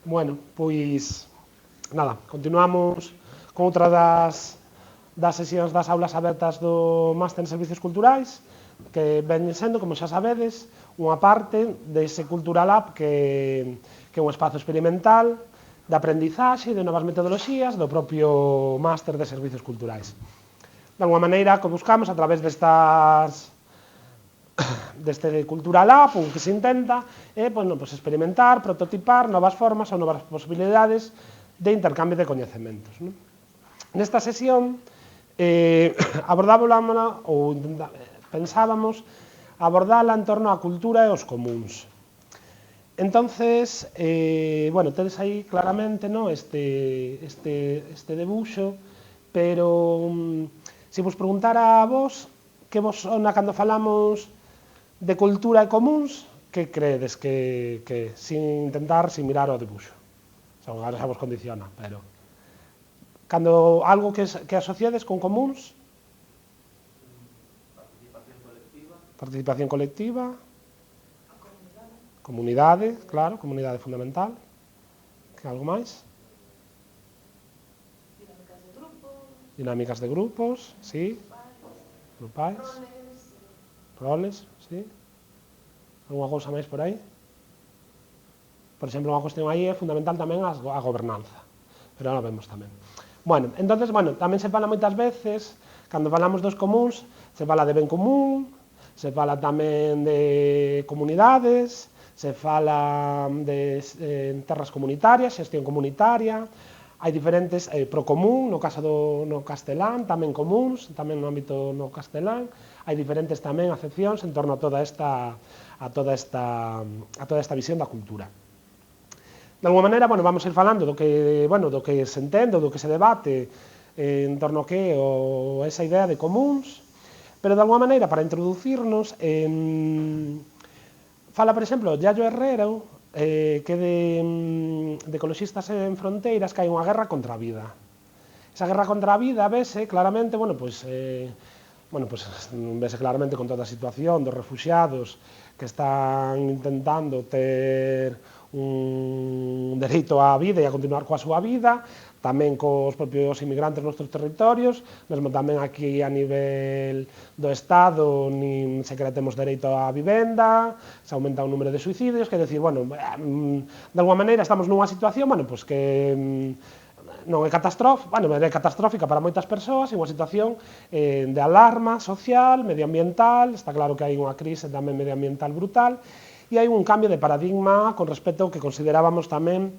Bueno, pois, nada, continuamos con outra das sesións das aulas abertas do Máster en Servicios Culturais, que ven sendo, como xa sabedes, unha parte dese Cultural Lab que é un espazo experimental de aprendizaxe e de novas metodoloxías do propio Máster de Servicios Culturais. De alguma maneira, que buscamos a través deste Cultural Lab, o que se intenta é experimentar, prototipar novas formas ou novas posibilidades de intercambio de coñecementos. Nesta sesión abordábamos ou pensábamos abordala en torno á cultura e aos comuns. Entonces, tedes aí claramente este debuxo, pero se vos preguntara a vos que vos sona cando falamos de cultura e comuns, que credes que sin mirar o debuxo? Agora xa vos condiciona, pero cando algo que asociades con comuns? Participación colectiva. Comunidade, claro, comunidade fundamental. Que algo máis? Dinámicas de grupos, sí. Grupais. Roles, sí. Alguna cousa máis por aí? Por exemplo, unha cuestión aí é fundamental tamén a gobernanza, pero ahora vemos tamén. Entonces, tamén se fala moitas veces, cando falamos dos comuns, se fala de ben común, se fala tamén de comunidades, se fala de terras comunitarias, xestión comunitaria, hai diferentes procomún, no caso no castelán, tamén comuns, tamén no ámbito no castelán, hai diferentes tamén acepcións en torno a toda esta visión da cultura. De alguma maneira, vamos a ir falando do que se entende, do que se debate en torno a que esa idea de comuns, pero de alguma maneira, para introducirnos, fala, por exemplo, Yayo Herrero, que de Ecoloxistas en Fronteiras, que hai unha guerra contra a vida. Esa guerra contra a vida vese claramente, vese claramente con toda a situación dos refuxiados que están intentando ter un dereito á vida e a continuar coa súa vida, tamén cos propios inmigrantes nos nosos territorios, mesmo tamén aquí a nivel do Estado, nin sequera temos dereito á vivenda, se aumenta o número de suicidios, quer decir, de alguma maneira estamos nunha situación, que non é catastrófica para moitas persoas, é unha situación de alarma social, medioambiental, está claro que hai unha crise tamén medioambiental brutal, e hai un cambio de paradigma con respecto ao que considerábamos tamén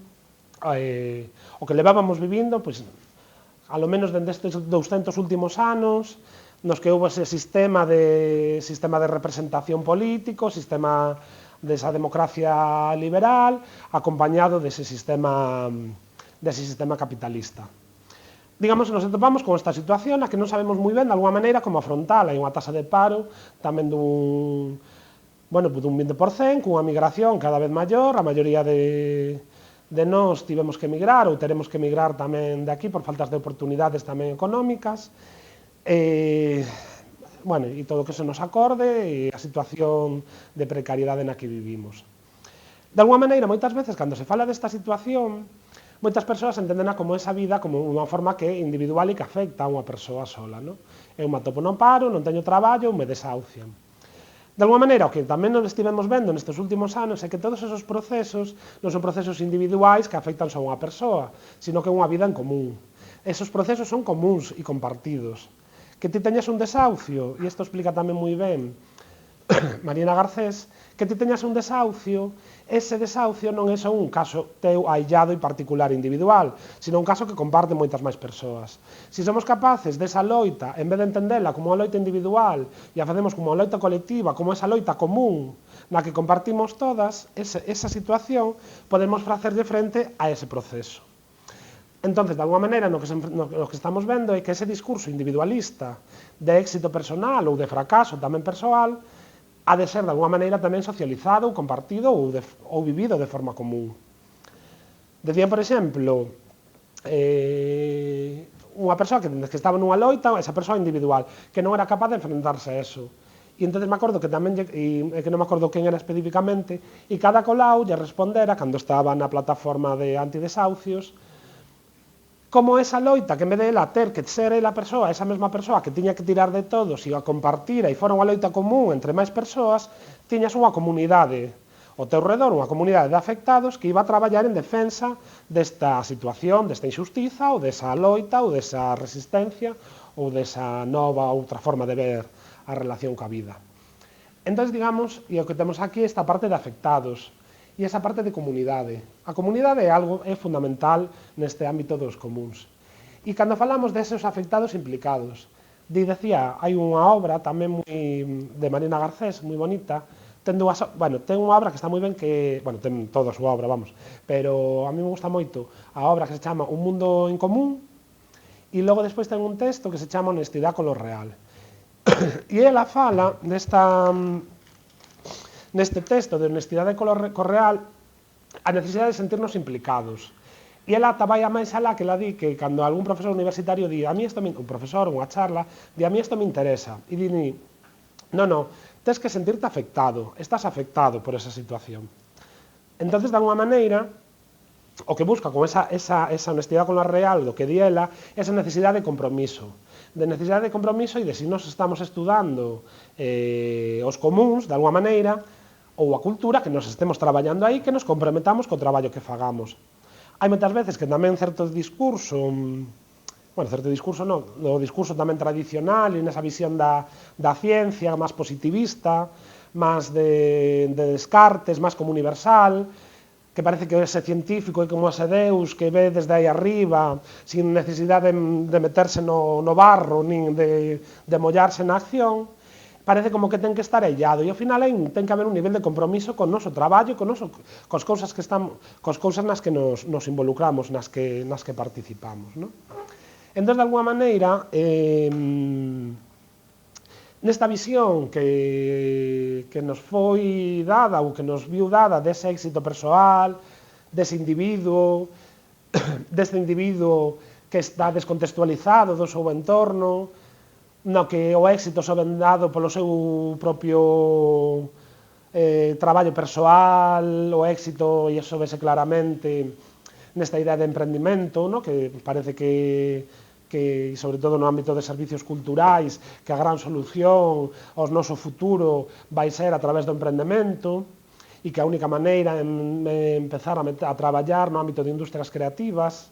o que levábamos vivindo, a lo menos dende estes 200 últimos anos, nos que houve ese sistema de representación político, sistema desa democracia liberal, acompañado dese sistema capitalista. Digamos, nos atopamos con esta situación a que non sabemos moi ben, de alguma maneira, como afrontala. Hai unha tasa de paro tamén dun 20%, cunha migración cada vez maior, a maioría de nós tivemos que emigrar ou teremos que emigrar tamén de aquí por faltas de oportunidades tamén económicas, e todo o que se nos acorde e a situación de precariedade na que vivimos. De alguma maneira, moitas veces, cando se fala desta situación, moitas persoas entendena como esa vida como unha forma que é individual e que afecta a unha persoa sola. Eu me atopo no paro, non teño traballo, me desahucian. De alguma maneira, o que tamén nos estivemos vendo nestes últimos anos é que todos esos procesos non son procesos individuais que afectan só a unha persoa, sino que é unha vida en común. Esos procesos son comuns e compartidos. Que ti teñas un desahucio, e isto explica tamén moi ben Mariana Garcés, que ti teñas un desahucio, ese desahucio non é só un caso teu aillado e particular individual, sino un caso que comparten moitas máis persoas. Se somos capaces desa loita, en vez de entendela como unha loita individual, e a facemos como unha loita colectiva, como esa loita común, na que compartimos todas, esa situación, podemos facerlle frente a ese proceso. Entón, de alguma maneira, no que estamos vendo é que ese discurso individualista de éxito personal ou de fracaso tamén persoal ha de ser, de alguma maneira, tamén socializado ou compartido ou vivido de forma común. Decía, por exemplo, unha persoa que estaba nunha loita, esa persoa individual, que non era capaz de enfrentarse a eso. E entón me acordo que tamén, que non me acordo quen era especificamente, e cada colau lle respondera, cando estaba na plataforma de antidesahucios, como esa loita, que en vez de ela ter que ser ela a persoa, esa mesma persoa que tiña que tirar de todos e a compartira e fora unha loita común entre máis persoas, tiñas unha comunidade ao teu redor, unha comunidade de afectados que iba a traballar en defensa desta situación, desta injustiza, ou desa loita, ou desa resistencia, ou desa nova outra forma de ver a relación coa vida. Entón, digamos, e o que temos aquí esta parte de afectados, e esa parte de comunidade. A comunidade é fundamental neste ámbito dos comuns. E cando falamos deses afectados implicados, decía, hai unha obra tamén de Marina Garcés, moi bonita, ten unha obra que está moi ben que, ten toda a súa obra, vamos, pero a mí me gusta moito a obra que se chama Un mundo en común, e logo despois ten un texto que se chama Honestidade con lo real. E ela fala neste texto de honestidade co real, a necesidade de sentirnos implicados. E ela vai a máis alá que ela di que cando algún profesor universitario di a mí isto un profesor, unha charla, di a mí isto me interesa, e di, non, tes que sentirte afectado, estás afectado por esa situación. Entonces, de alguma maneira, o que busca con esa honestidade con lo real do que di ela, esa necesidade de compromiso, e de se nós estamos estudando os comuns, de alguma maneira, ou a cultura, que nos estemos traballando aí, que nos comprometamos co traballo que fagamos. Hai moitas veces que tamén certo discurso non, o discurso tamén tradicional, e nesa visión da ciencia, máis positivista, máis de Descartes, máis como universal, que parece que ese científico é como ese Deus que ve desde aí arriba, sin necesidade de meterse no barro, nin de mollarse na acción, parece como que ten que estar illado, e ao final ten que haber un nivel de compromiso con o noso traballo, cos cousas nas que nos involucramos, nas que participamos. Entón, de alguma maneira, nesta visión que nos foi dada, ou que nos viu dada, dese éxito persoal, deste individuo que está descontextualizado do seu entorno, no que o éxito só ven dado polo seu propio traballo persoal, o éxito, e iso vese claramente nesta idea de emprendimento, que parece que, sobre todo no ámbito de servicios culturais, que a gran solución ao noso futuro vai ser a través do emprendemento, e que a única maneira é empezar a traballar no ámbito de industrias creativas.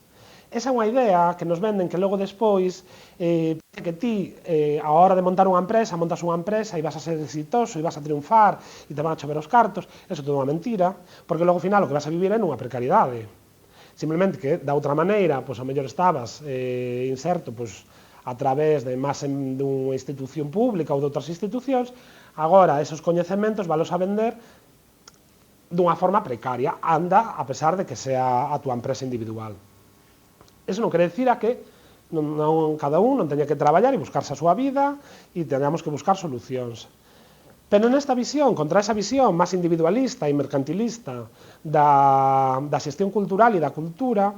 Esa é unha idea que nos venden que logo despois que ti, a hora de montar unha empresa, montas unha empresa e vas a ser exitoso e vas a triunfar e te van a chover os cartos. Eso é toda unha mentira, porque logo ao final o que vas a vivir é nunha precariedade. Simplemente que, da outra maneira, pois ao mellor estabas inserto a través de máis dunha institución pública ou de outras institucións, agora esos coñecementos valos a vender dunha forma precaria, anda a pesar de que sea a túa empresa individual. Eso non quere dicir a que cada un non teña que traballar e buscarse a súa vida e teñamos que buscar solucións. Pero nesta visión, contra esa visión máis individualista e mercantilista da xestión cultural e da cultura,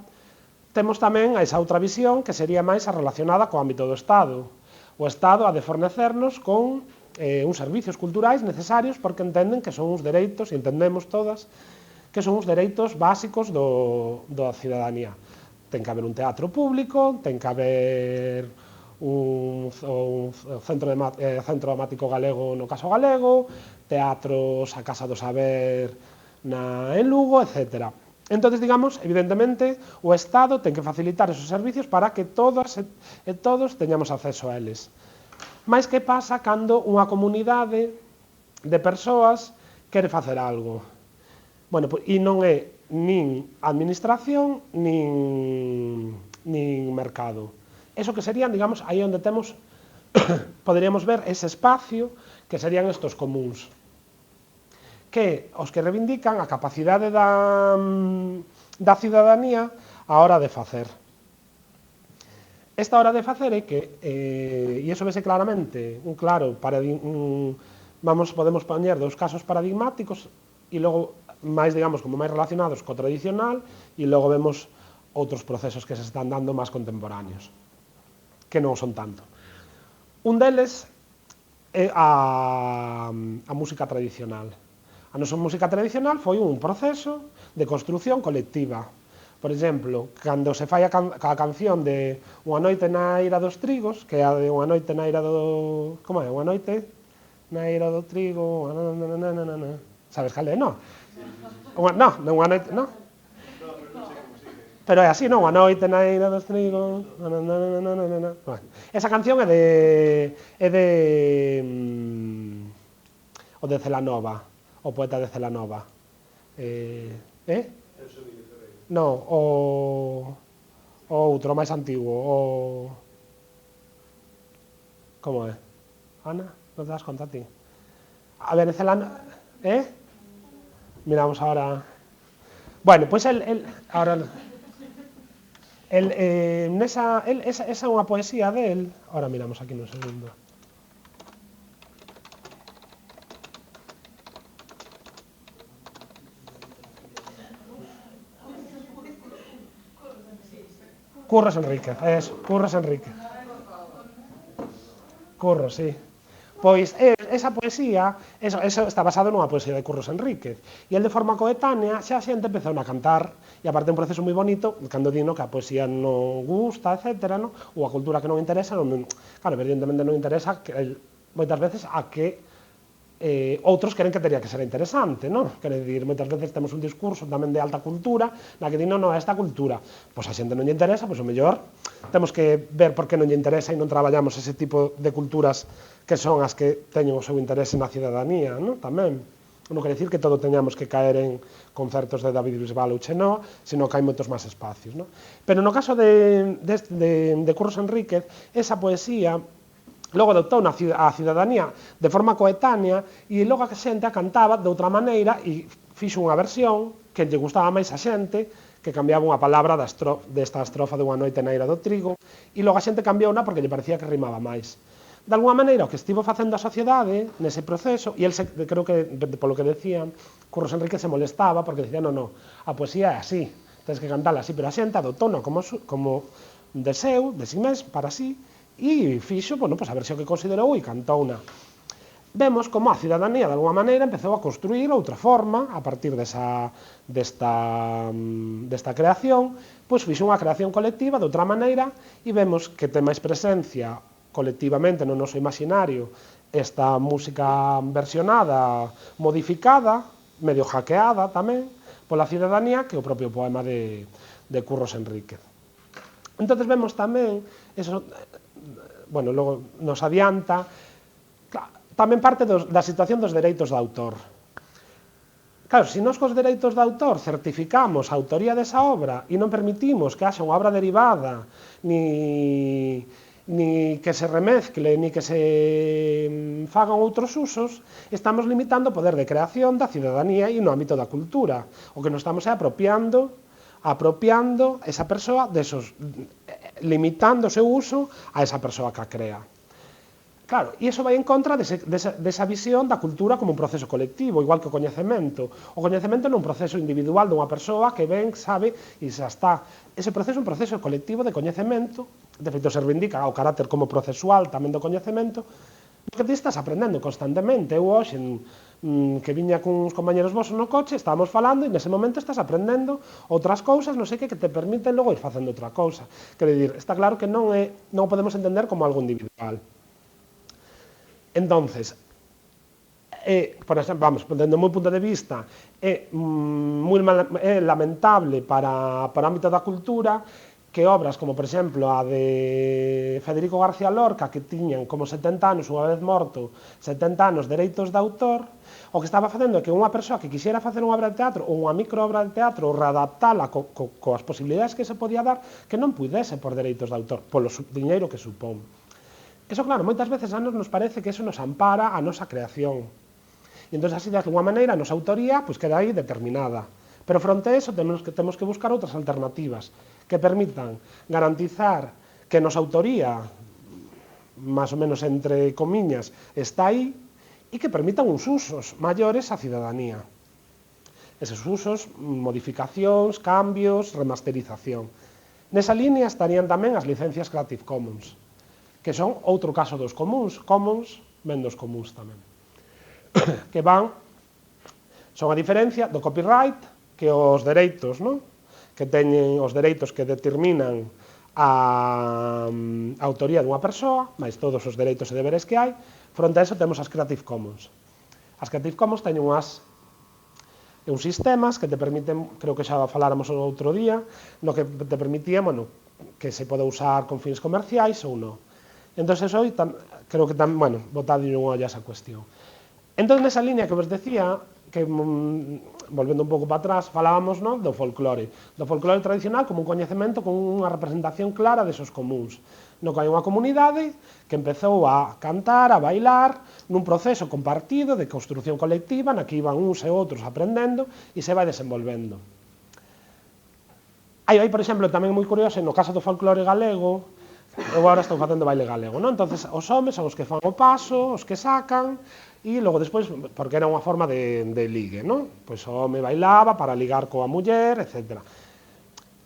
temos tamén esa outra visión que sería máis relacionada co ámbito do Estado. O Estado ha de fornecernos con uns servicios culturais necesarios porque entenden que son uns dereitos, e entendemos todas, que son uns dereitos básicos da cidadanía. Ten que haber un teatro público, ten que haber un centro dramático galego no caso galego, teatros a Casa do Saber en Lugo, etc. Entón, digamos, evidentemente, o Estado ten que facilitar esos servicios para que todas e todos teñamos acceso a eles. Mais que pasa cando unha comunidade de persoas quere facer algo? E non é nin administración, nin mercado. Eso que serían, digamos, aí onde temos, poderíamos ver ese espacio que serían estos comuns, que os que reivindican a capacidade da cidadanía a hora de facer. Esta hora de facer é que, e iso vese claramente, podemos poñer dous casos paradigmáticos, e logo máis, digamos, como máis relacionados co tradicional, e logo vemos outros procesos que se están dando máis contemporáneos, que non son tanto. Un deles é a música tradicional. A nosa música tradicional foi un proceso de construción colectiva. Por exemplo, cando se fai a canción de Unha noite na eira dos trigos, que é a de Unha noite na eira do... Como é? Unha noite na eira do trigo... Sabes cal é, non? Non, unha noite... Non? Pero é así, non? Unha noite na eira dos trigos... Bueno, esa canción é de... o de Celanova, o poeta de Celanova. Non, o outro, máis antigo, o... Como é? Ana, non te das conta ti? A ver, Celanova... Miramos ahora... Bueno, pois ahora... esa é unha poesía del... Ahora miramos aquí nun segundo. Curros Enríquez, eso, Curros Enríquez. Curros, sí. Pois esa poesía, eso está basado nunha poesía de Curros Enríquez. E el de forma coetánea xa a xente empezou a cantar, e aparte un proceso moi bonito, cando dino que a poesía non gusta, etc., no? Ou a cultura que non interesa, claro, evidentemente non interesa moitas veces a que outros queren que teria que ser interesante, non? Quere dicir, moitas veces temos un discurso tamén de alta cultura na que di, non, esta cultura, pois a xente non lle interesa, pois o mellor temos que ver por que non lle interesa e non traballamos ese tipo de culturas que son as que teñen o seu interese na cidadanía, non? Tamén. Non quere dicir que todo teñamos que caer en concertos de David Bisbal ou Chenó, sino que hai moitos máis espacios, non? Pero no caso de Curros Enríquez, esa poesía logo adoptou a cidadanía de forma coetánea e logo a xente a cantaba de outra maneira e fixo unha versión que lle gustaba máis a xente, que cambiaba unha palabra desta estrofa de Unha noite na eira do trigo, e logo a xente cambiouna porque lle parecía que rimaba máis. De alguma maneira, o que estivo facendo a sociedade nese proceso, e creo que, polo que decían, Curros Enríquez se molestaba porque decía, non, a poesía é así, tens que cantala así, pero a xente adoptou como deseo, de si mes, para sí, e fixo, bueno, pues a versión que considerou e cantouna. Vemos como a cidadanía, de alguma maneira, empezou a construir outra forma, a partir desta creación, pois fixo unha creación colectiva de outra maneira e vemos que ten máis presencia colectivamente no noso imaginario esta música versionada, modificada, medio hackeada tamén, pola cidadanía que o propio poema de Curros Enríquez. Entón vemos tamén, bueno, logo nos adianta, tamén parte da situación dos dereitos de autor. Claro, se nós cos dereitos de autor certificamos a autoría desa obra e non permitimos que haxa unha obra derivada, ni que se remezcle, ni que se fagan outros usos, estamos limitando o poder de creación da cidadanía e no ámbito da cultura. O que nos estamos é apropiando esa persoa limitando o seu uso a esa persoa que a crea. Claro, e iso vai en contra desa visión da cultura como un proceso colectivo, igual que o coñecemento. O coñecemento non é un proceso individual dunha persoa que ven, sabe e xa está. Ese proceso é un proceso colectivo de coñecemento, de feito se reivindica o carácter como procesual tamén do coñecemento, porque ti estás aprendendo constantemente. Eu hoxe, que viña cuns compañeros vosos no coche, estábamos falando e nese momento estás aprendendo outras cousas, non sei que te permiten logo ir facendo outra cousa. Quero dicir, está claro que non o podemos entender como algo individual. Entonces, por exemplo, vamos, dende o meu punto de vista, é lamentable para o ámbito da cultura que obras como, por exemplo, a de Federico García Lorca, que tiñan como 70 anos, unha vez morto, 70 anos dereitos de autor, o que estaba facendo é que unha persoa que quixera facer unha obra de teatro ou unha microobra de teatro ou readaptala coas posibilidades que se podía dar, que non puidese por dereitos de autor, polo diñeiro que supón. Eso, claro, moitas veces a nos parece que eso nos ampara a nosa creación. E entón, así, de alguma maneira, a nosa autoría queda aí determinada. Pero fronte a eso temos que buscar outras alternativas que permitan garantizar que a nosa autoría, máis ou menos entre comiñas, está aí e que permitan uns usos maiores á cidadanía. Eses usos, modificacións, cambios, remasterización. Nesa línea estarían tamén as licencias Creative Commons, que son outro caso dos comuns. Commons ven dos comuns tamén. Que son a diferencia do copyright, que os dereitos, non? Que teñen os dereitos que determinan a autoría dunha persoa, máis todos os dereitos e deberes que hai. Fronte a eso temos as Creative Commons. As Creative Commons teñen uns sistemas que te permiten, creo que xa faláramos outro día, no que te permitía, bueno, que se pode usar con fins comerciais ou non. Entón, hoy creo que bueno, botade unha olla esa cuestión. Entón, nesa línea que vos decía, que volvendo un pouco para atrás, falábamos, non, do folclore tradicional como un coñecemento con unha representación clara desos comuns, no que hai unha comunidade que empezou a cantar, a bailar, nun proceso compartido de construción colectiva, na que iban uns e outros aprendendo e se vai desenvolvendo. Hai, por exemplo, tamén moi curioso, no caso do folclore galego, eu agora estou facendo baile galego, non? Entonces, os homes son os que fan o paso, os que sacan, e logo despois, porque era unha forma de ligue, non? Pois o home bailaba para ligar coa muller, etc.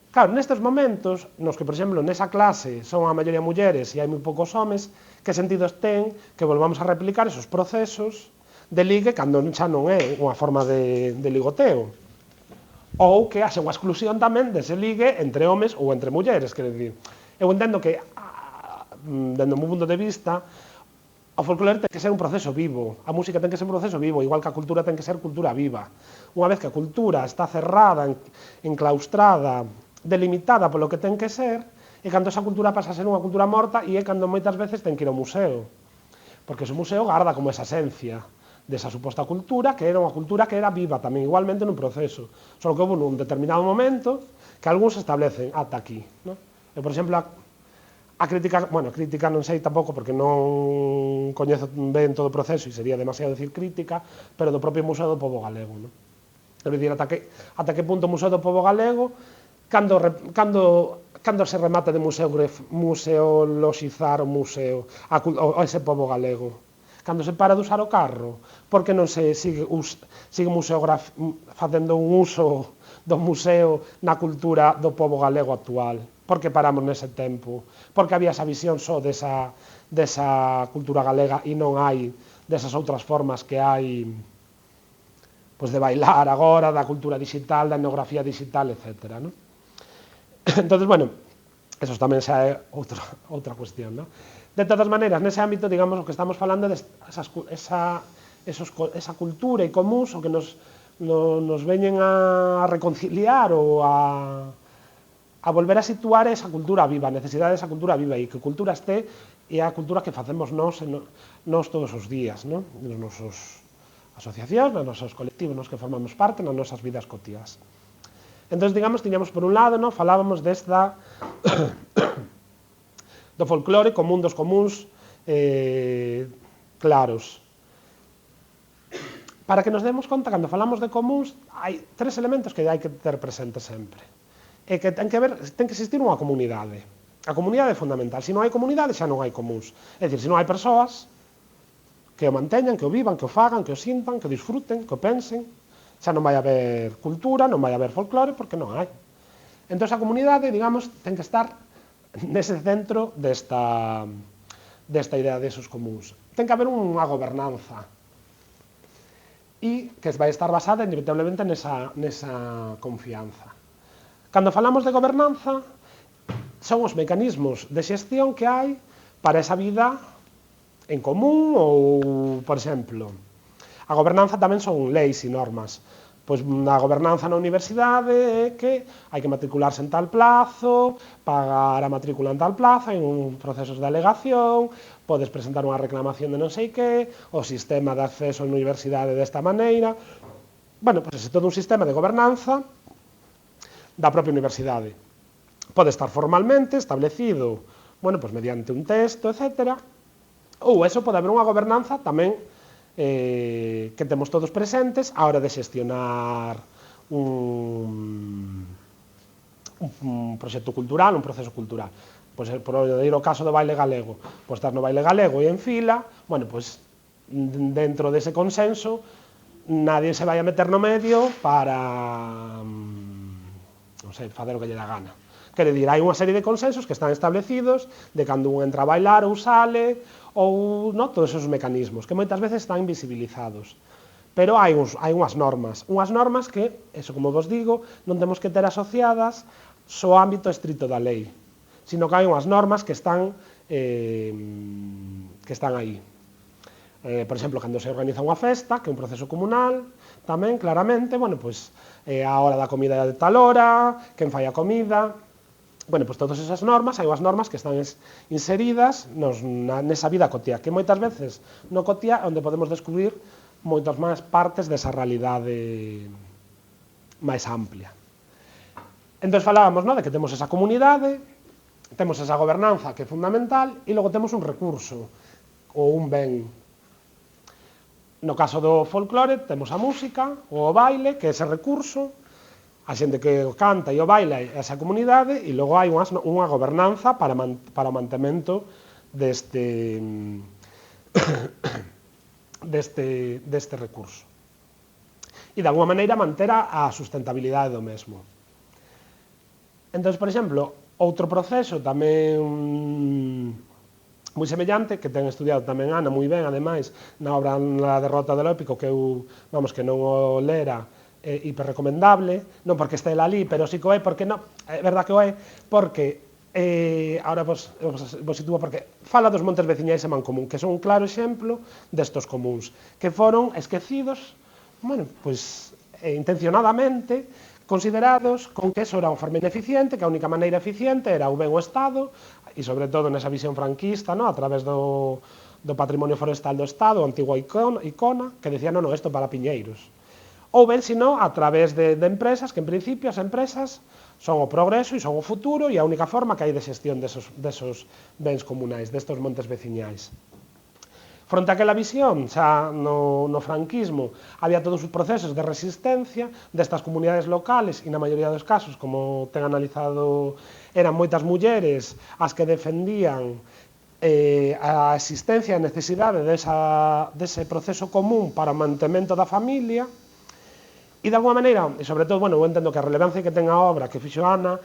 Claro, nestes momentos, nos que, por exemplo, nesa clase son a maioría mulleres e hai moi poucos homes, que sentidos ten que volvamos a replicar esos procesos de ligue cando xa non é unha forma de ligoteo? Ou que haxe unha exclusión tamén dese ligue entre homes ou entre mulleres, quer dizer. Eu entendo que, dende o meu punto de vista, o folclore ten que ser un proceso vivo, a música ten que ser un proceso vivo, igual que a cultura ten que ser cultura viva. Unha vez que a cultura está cerrada, enclaustrada, delimitada polo que ten que ser, e cando esa cultura pasa a ser unha cultura morta, e é cando moitas veces ten que ir ao museo. Porque ese museo garda como esa esencia desa suposta cultura, que era unha cultura que era viva tamén, igualmente nun proceso. Só que houve nun determinado momento que algúns establecen ata aquí. Eu, por exemplo, a crítica, bueno, crítica non sei tampouco porque non coñezo ben todo o proceso e sería demasiado decir crítica, pero do propio Museo do Pobo Galego, non? Quero dicir, ata que punto o Museo do Pobo Galego, cando se remata de museoloxizar o museo, ese pobo galego? Cando se para de usar o carro? Porque non se sigue facendo un uso do museo na cultura do pobo galego actual? Por que paramos nese tempo? Porque había esa visión só desa cultura galega e non hai desas outras formas que hai de bailar agora, da cultura digital, da etnografía digital, etc. Entonces, bueno, eso tamén xa é outra cuestión. De todas maneiras, nese ámbito, digamos, o que estamos falando é esa cultura e comuns o que nos veñen a reconciliar ou a volver a situar esa cultura viva, a necesidade desa cultura viva, e que cultura este é a cultura que facemos nós todos os días, nos nosos asociacións, nos nosos colectivos, nos que formamos parte, nas nosas vidas cotiás. Entón, digamos, tiñamos por un lado, falábamos desta do folclore como un dos comuns claros. Para que nos demos conta, cando falamos de comuns, hai tres elementos que hai que ter presentes sempre. É que ten que existir unha comunidade. A comunidade é fundamental. Se non hai comunidade, xa non hai comuns. É dicir, se non hai persoas que o manteñan, que o vivan, que o fagan, que o sintan, que o disfruten, que o pensen, xa non vai haber cultura, non vai haber folclore, porque non hai. Entón, a comunidade, digamos, ten que estar nese centro desta idea desos comuns. Ten que haber unha gobernanza e que vai estar basada inevitablemente nesa confianza. Cando falamos de gobernanza, son os mecanismos de xestión que hai para esa vida en común ou, por exemplo, a gobernanza tamén son leis e normas. Pois a gobernanza na universidade é que hai que matricularse en tal plazo, pagar a matrícula en tal plazo, hai un proceso de alegación, podes presentar unha reclamación de non sei que, o sistema de acceso á universidade desta maneira. Bueno, pois é todo un sistema de gobernanza da propia universidade. Pode estar formalmente establecido, bueno, pois mediante un texto, etc. Ou eso pode haber unha gobernanza tamén que temos todos presentes a hora de xestionar un proxecto cultural, un proceso cultural. Pois, por ir ao caso do baile galego, pois estás no baile galego e en fila, bueno, pois dentro dese consenso nadie se vai a meter no medio para non facer o que lle dá gana. Quere dir, hai unha serie de consensos que están establecidos de cando un entra a bailar ou sale, ou todos esos mecanismos, que moitas veces están invisibilizados. Pero hai unhas normas que, eso como vos digo, non temos que ter asociadas ao ámbito estrito da lei, sino que hai unhas normas que están aí. Por exemplo, cando se organiza unha festa, que é un proceso comunal, tamén, claramente, a hora da comida é de tal hora, quen fai a comida. Todas esas normas, hai unhas normas que están inseridas nesa vida cotiá, que moitas veces no cotiá onde podemos descubrir moitas máis partes desa realidade máis amplia. Entón falábamos de que temos esa comunidade, temos esa gobernanza que é fundamental, e logo temos un recurso, ou un ben. No caso do folclore temos a música, ou o baile, que é ese recurso, a xente que canta e o baila esa comunidade, e logo hai unha gobernanza para o mantemento deste recurso. E, de alguma maneira, manter a sustentabilidade do mesmo. Entón, por exemplo, outro proceso tamén moi semellante, que ten estudiado tamén Ana moi ben, ademais, na obra La derrota del épico, que eu, que non o lera, é hiperrecomendable, non porque este ali, pero sí que o é, porque non, é verdad que o é, porque, agora vos sitúo, porque fala dos montes veciñais e Mancomún, que son un claro exemplo destos comuns, que foron esquecidos, intencionadamente, considerados con que eso era unha forma ineficiente, que a única maneira eficiente era o ben o Estado, e sobre todo nesa visión franquista, a través do patrimonio forestal do Estado, a antigua icona, que decía, non, isto para piñeiros. Ou ben, sino, a través de empresas, que en principio as empresas son o progreso e son o futuro e a única forma que hai de xestión desos bens comunais, destos montes veciñais. Fronte a aquela visión, xa no franquismo, había todos os procesos de resistencia destas comunidades locales e na maioría dos casos, como ten analizado, eran moitas mulleres as que defendían a existencia e a necesidade dese proceso común para o mantemento da familia. E, de alguma maneira, e sobre todo, eu entendo que a relevancia que ten a obra que fixo Ana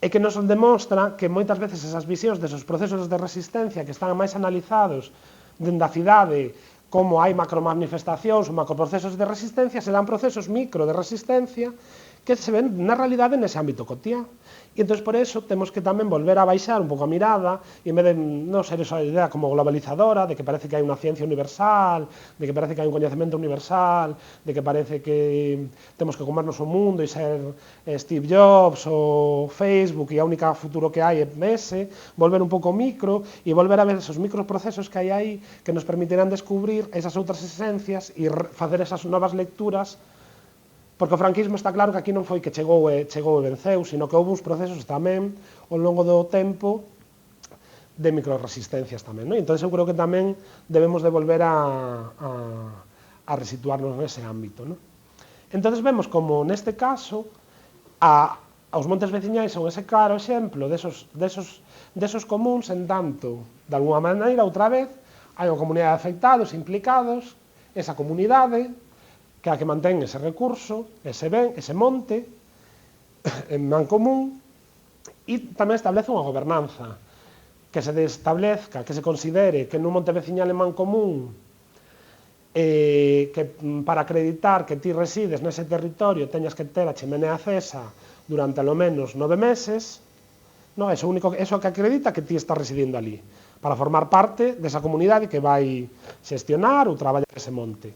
é que nos demostra que moitas veces esas visións desos procesos de resistencia que están máis analizados dende a cidade, como hai macromanifestacións ou macroprocesos de resistencia, se dan procesos micro de resistencia que se ven na realidade nese ámbito cotiá. E entón, por eso, temos que tamén volver a baixar un pouco a mirada, e en vez de non ser esa idea como globalizadora, de que parece que hai unha ciencia universal, de que parece que hai un coñecemento universal, de que parece que temos que comernos o mundo e ser Steve Jobs ou Facebook e a única futuro que hai é ese, volver un pouco micro e volver a ver esos microprocesos que hai aí que nos permitirán descubrir esas outras esencias e facer esas novas lecturas. Porque o franquismo está claro que aquí non foi que chegou e venceu, sino que houve uns procesos tamén ao longo do tempo de microresistencias tamén. Entón, eu creo que tamén debemos de volver a resituarnos nese ámbito. Entón, vemos como, neste caso, os montes veciñais son ese claro exemplo desos comuns, en tanto, de alguma maneira, outra vez, hai unha comunidade de afectados, implicados, esa comunidade, que é a que mantén ese recurso, ese ben, ese monte, en Mancomún, e tamén establece unha gobernanza, que se establezca, que se considere que nun monte veciñal en Mancomún, que para acreditar que ti resides nese territorio teñas que ter a chimenea acesa durante alo menos 9 meses, eso que acredita que ti estás residindo ali, para formar parte desa comunidade que vai xestionar ou traballar ese monte.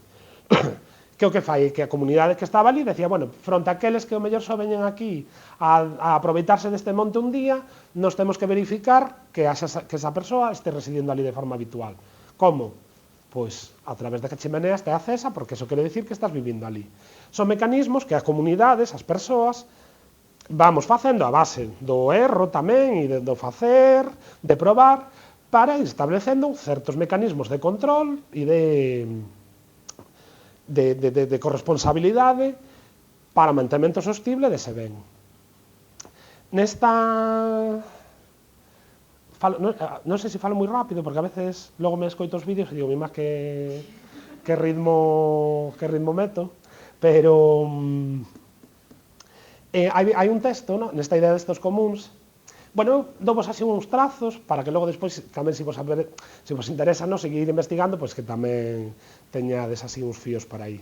Que o que fai que a comunidade que estaba ali decía, fronte a aqueles que o mellor só veñen aquí a aproveitarse deste monte un día, nos temos que verificar que esa persoa este residindo ali de forma habitual. Como? Pois a través de que a chimenea este acesa, porque eso quere dicir que estás vivindo ali. Son mecanismos que as comunidades, as persoas, vamos facendo a base do erro tamén e do facer, de probar, para ir establecendo certos mecanismos de control e de corresponsabilidade para o mantemento sostible dese ben. Non sei se falo moi rápido, porque a veces logo me escoito os vídeos e digo, mima, que ritmo meto, pero Hai un texto, no? Nesta idea destes comuns. Bueno, dovos así uns trazos para que logo despois tamén se vos interesa no seguir investigando, pois que tamén teñades así uns fíos por aí.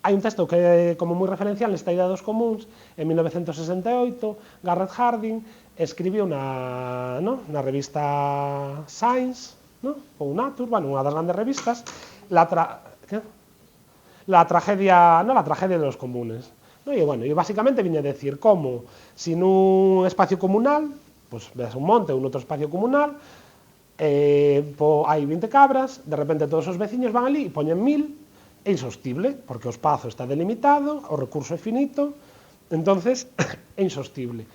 Hai un texto que é como moi referencial nesta idea dos comuns. En 1968, Garrett Hardin escribiu na revista Science, no? Ou Nature, bueno, unha das grandes revistas, la tragedia de los comunes. No, e, bueno, basicamente viña a decir como si nun espacio comunal, pues ves un monte ou un outro espacio comunal, hai 20 cabras, de repente todos os veciños van ali e poñen 1000, é insostible, porque o espazo está delimitado, o recurso é finito, entonces é insostible.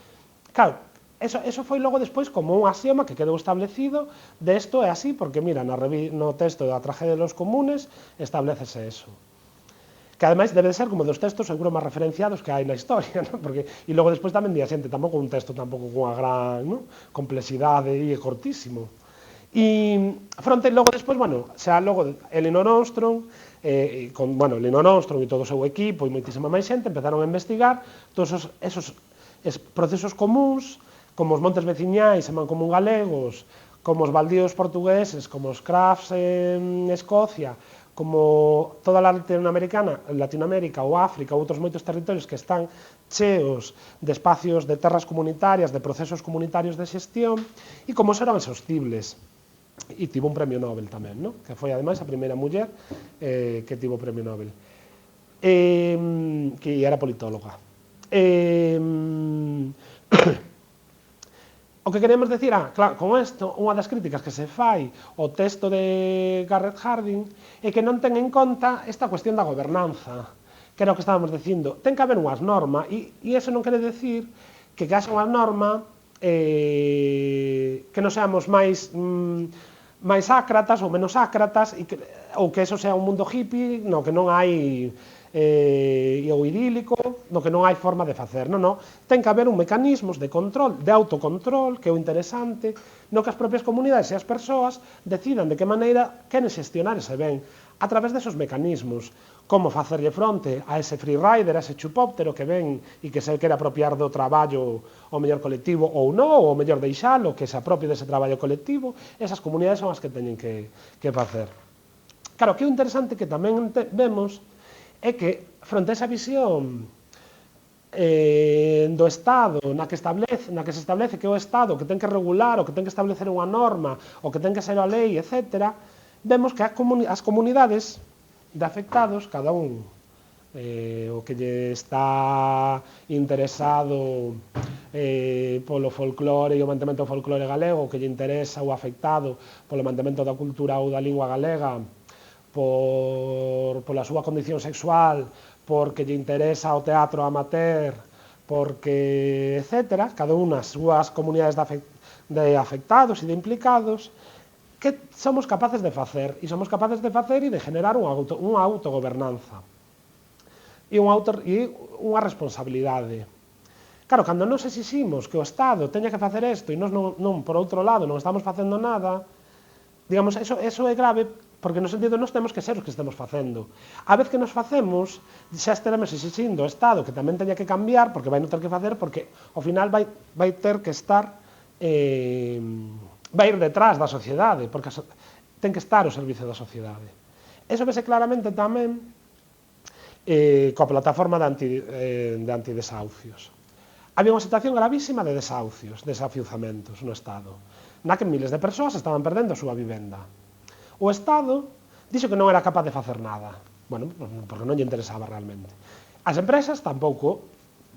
Claro, eso foi logo despois como un axioma que quedou establecido de isto é así, porque mira, no texto da tragedia de los comunes establecese eso. Que ademais debe de ser como dos textos seguro máis referenciados que hai na historia, ¿no? Porque, e logo despois tamén di a xente, tampouco un texto tampouco cunha gran, ¿no? Complexidade e cortísimo. E fronte logo despois, bueno, xa logo Elinor Ostrom, Elinor Ostrom e todo o seu equipo e moitísima máis xente empezaron a investigar todos esos procesos comuns, como os montes veciñais e mancomún galegos, como os baldíos portugueses, como os crafts en Escocia, como toda a Latinoamérica ou África ou outros moitos territorios que están cheos de espacios de terras comunitarias, de procesos comunitarios de xestión, e como eran exhaustibles. E tivo un premio Nobel tamén, no? Que foi ademais a primeira muller que tivo o premio Nobel, que era politóloga. O que queremos decir, claro, con isto, unha das críticas que se fai ao texto de Garrett Hardin é que non ten en conta esta cuestión da gobernanza, que era o que estábamos dicindo. Ten que haber unhas normas, e iso non quere decir que haxa unha norma que non seamos máis ácratas ou menos ácratas, ou que eso sea un mundo hippie no que non hai ou idílico, no que non hai forma de facer. Non. Ten que haber un mecanismos de control, de autocontrol, que é o interesante, no que as propias comunidades e as persoas decidan de que maneira queren xestionar ese ben, a través desos mecanismos, como facerlle fronte a ese freerider, a ese chupóptero que ven e que se quere apropiar do traballo o mellor colectivo ou non, ou mellor deixalo, que se apropie dese traballo colectivo. Esas comunidades son as que teñen que facer. Claro, que o interesante que tamén vemos é que, fronte a esa visión do Estado na que se establece que é o Estado que ten que regular, o que ten que establecer unha norma, o que ten que ser a lei, etc., vemos que as comunidades de afectados, cada un o que lle está interesado polo folclore e o mantemento do folclore galego, o que lle interesa o afectado polo mantemento da cultura ou da lingua galega, pola súa condición sexual, porque lle interesa o teatro amateur, porque, etc., cada unha as súas comunidades de afectados e de implicados, que somos capaces de facer, e somos capaces de facer e de generar unha autogobernanza e unha responsabilidade. Claro, cando nos exiximos que o Estado teña que facer isto e nos non, por outro lado, non estamos facendo nada, digamos, eso é grave, porque no sentido nos temos que ser os que estemos facendo. A vez que nos facemos, xa estaremos exixindo ao Estado que tamén teña que cambiar, porque vai non ter que facer, porque ao final vai ter que estar vai ir detrás da sociedade, porque ten que estar ao servicio da sociedade. Eso vese claramente tamén coa plataforma de antidesahucios. Había unha situación gravísima de desafiuzamentos no Estado, na que miles de persoas estaban perdendo a súa vivenda. O Estado dixo que non era capaz de facer nada, bueno, porque non lle interesaba realmente. As empresas tampouco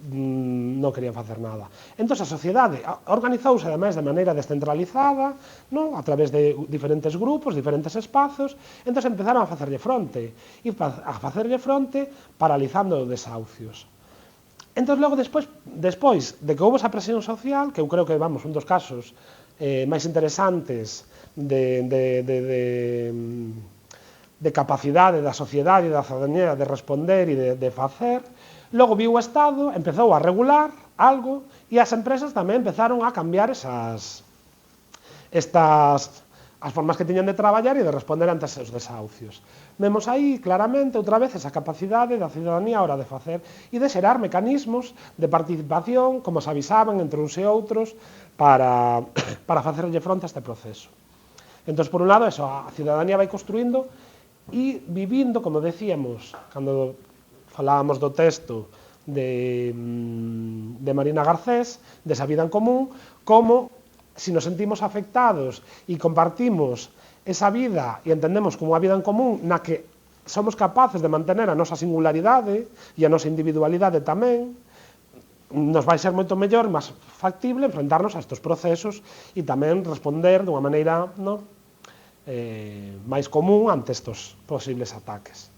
non querían facer nada. Entón a sociedade organizouse ademais de maneira descentralizada, non? A través de diferentes grupos, diferentes espazos, entón empezaron a facerlle fronte, e a facerlle fronte paralizando desahucios. Entón logo despois de que houve esa presión social, que eu creo que, vamos, un dos casos máis interesantes de capacidade da sociedade e da cidadanía de responder e de facer, logo viu o Estado, empezou a regular algo e as empresas tamén empezaron a cambiar as formas que tiñan de traballar e de responder ante os desahucios. Vemos aí claramente outra vez esa capacidade da cidadanía a hora de facer e de xerar mecanismos de participación, como se avisaban entre uns e outros, para facerlle fronte a este proceso. Entón, por un lado, eso, a cidadanía vai construindo e vivindo, como decíamos, cando falábamos do texto de Marina Garcés, desa vida en común, como si nos sentimos afectados e compartimos esa vida e entendemos como unha vida en común na que somos capaces de mantener a nosa singularidade e a nosa individualidade tamén, nos vai ser moito mellor, máis factible enfrentarnos a estes procesos e tamén responder dunha maneira máis común ante estes posibles ataques.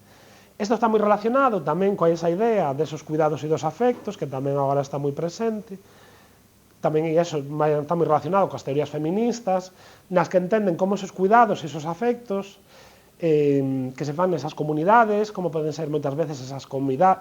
Isto está moi relacionado tamén coa esa idea desos cuidados e dos afectos, que tamén agora está moi presente. Tamén iso está moi relacionado coas teorías feministas, nas que entenden como esos cuidados e esos afectos que se fan nesas comunidades, como poden ser moitas veces esas comidas,